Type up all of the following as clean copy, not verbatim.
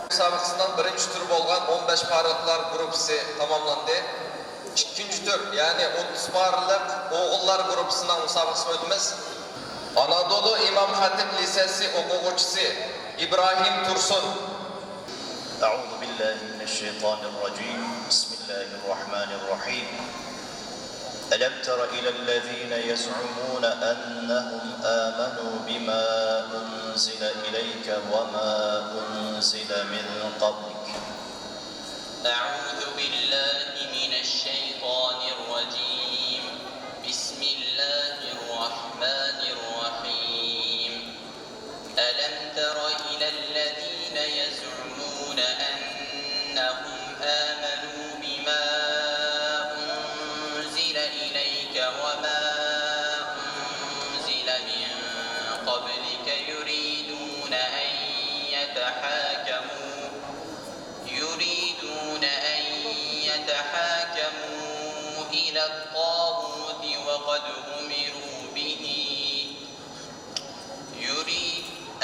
Müsabakasından birinci tur bolgan 15 paralıklar grupsi tamamlandı. İkinci tur yani 30 paralık oğullar grupsundan müsabakası ödümüz. Anadolu İmam Hatip Lisesi okuğucusu İbrahim Tursun. أعوذ بالله من الشيطان الرجيم بسم الله الرحمن الرحيم ألم تر إلى الذين يزعمون أنهم آمنوا بما أنزل إليك وما أنزل من قبلك أعوذ بالله من الشيطان الرجيم بسم الله الرحمن الرحيم ألم تر إلى الذين يزعمون أنهم آمنوا بما أنزل إليك وما أنزل من قبلك يريدون أن يتحاكموا إلى الطاغوت وقد أمروا به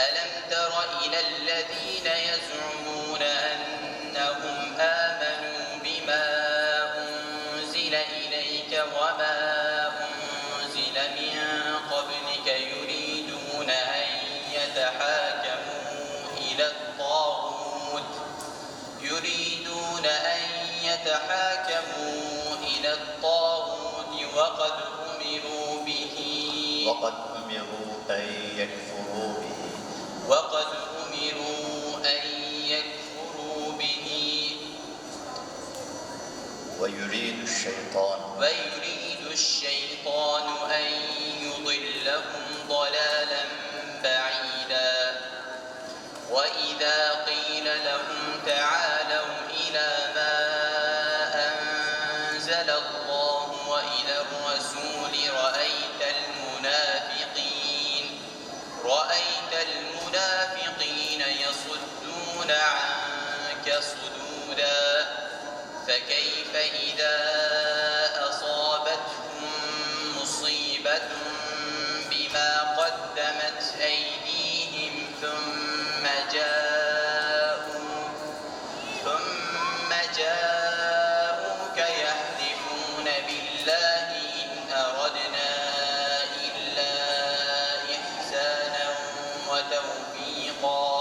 ألم تر إلى الذين يزعمون أنهم آمنوا بما أنزل إليك وما أنزل من قبلك يريدون أن يتحاكموا إلى الطاغوت وقد أمروا أن يكفروا به ويريد الشيطان أن يضلهم ضلالا بعيدا وإذا قيل لهم تعالوا إلى ما أنزل الله وإلى الرسول رأيت المنافقين يصدون عنك صدودا فكيف إذا أصابتهم مصيبة بما قدمت أيديهم ثم جاءوك يحلفون بالله إن أردنا إلا إحسانا وتوفيقا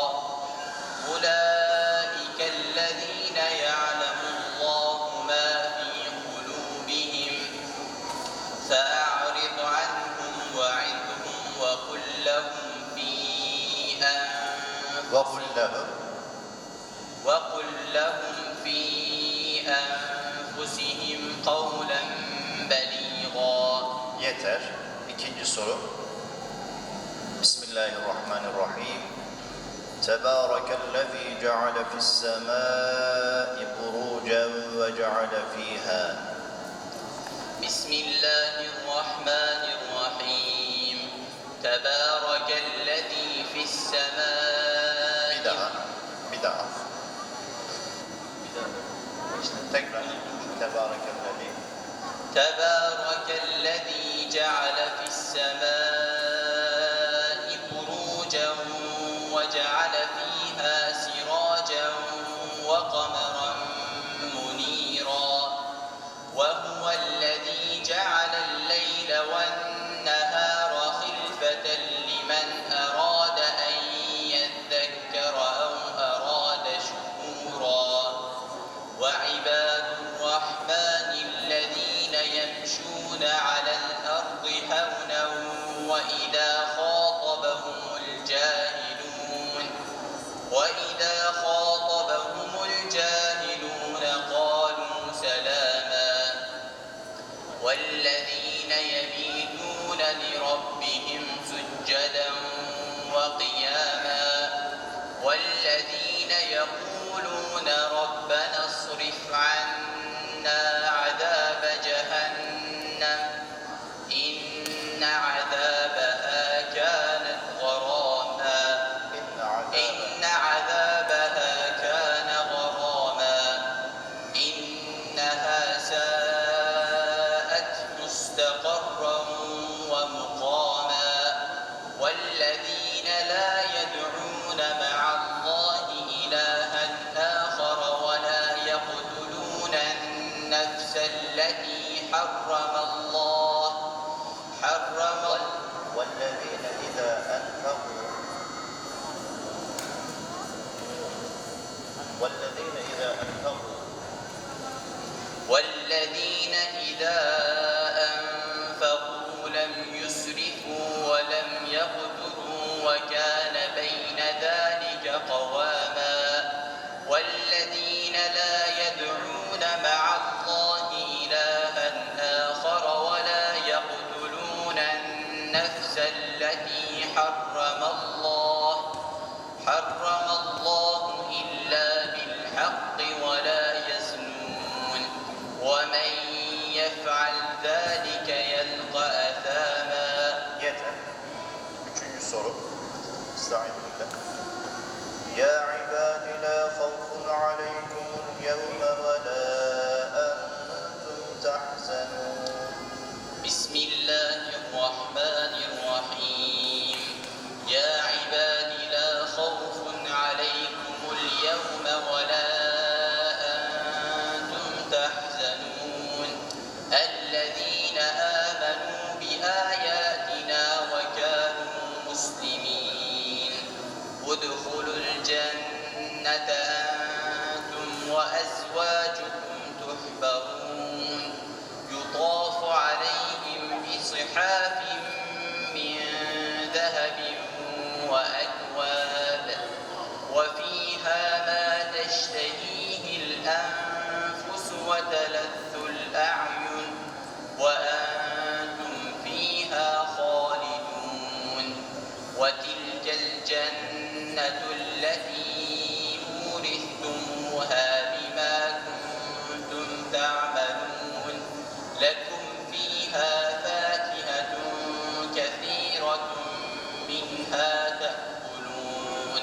أولئك الذين يعلم الله ما في قلوبهم فأعرض عنهم وعظهم وقل لهم في أنفسهم قولا بليغا. Yeter. İkinci soru. Bismillahirrahmanirrahim. Tebârekellezî ceale fis-semâi burûcen ve ceale fîhâ. Bismillahirrahmanirrahim. Tebârekellezî fis-semâi. Bir daha. Tekrar. Tebârekellezî ceale fis-semâi burûcen ve ceale fîhâ sirâcen ve qamaran munîrâ ve huvellezî ceale el-leyle ven-nehâra khilfeten limen erâde en yeddekkere ev erâde şükûrâ ve ibâdurrahmânillezîne yemşûne alel-ardı hevnen ve idâ khâtabahumul câhilûne qâlû selâmâ وَالَّذِينَ يَبِيتُونَ لِرَبِّهِمْ سُجَّدًا وَقِيَامًا وَالَّذِينَ يَقُولُونَ رَبَّنَا اصْرِفْ عَنَّا عَذَابَ جَهَنَّمَ إِنَّ عَذَابَهَا كَانَ غَرَامًا إِنَّهَا سَاءَتْ مُسْتَقَرًّا وَمُقَامًا والذين لا يدعون مع الله إلها والذين إذا أنفقوا لم يسرفوا ولم يقتروا وكان بين ذلك قواما والذين لا يدعون مع الله إلها آخر ولا يقتلون النفس التي حرم الله إلا بالحق ولا يزنون ومن يفعل ذلك يلقى أثاما. Yeter. Üçüncü soru. Estaizu billah. Ya ibadi la khawfun aleykumul yevme ve la entum tahzenun. بسم الله الرحمن الرحيم يا عباد لا خوف عليكم اليوم ولا أنتم تحزنون الذين آمنوا بآياتنا وكانوا مسلمين ادخلوا الجنة أنتم وأزواجكم تحبرون يطاف عليهم بصحاف من ذهب وأكواب وفيها ما تشتهيه الأنفس وتلذ الأعين وأنتم فيها خالدون وتلك الجنة التي أورثتموها بما كنتم تعملون لكم فيها فاكهة كثيرة منها تأكلون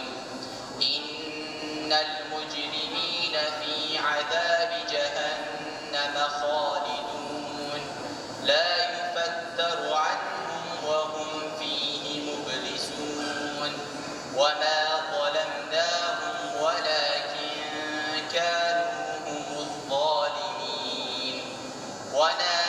إن المجرمين في عذاب جهنم خالدون لا يفتر عنهم وهم فيه مبلسون وما ظلمناهم ولكن كانوا هم الظالمين ونادوا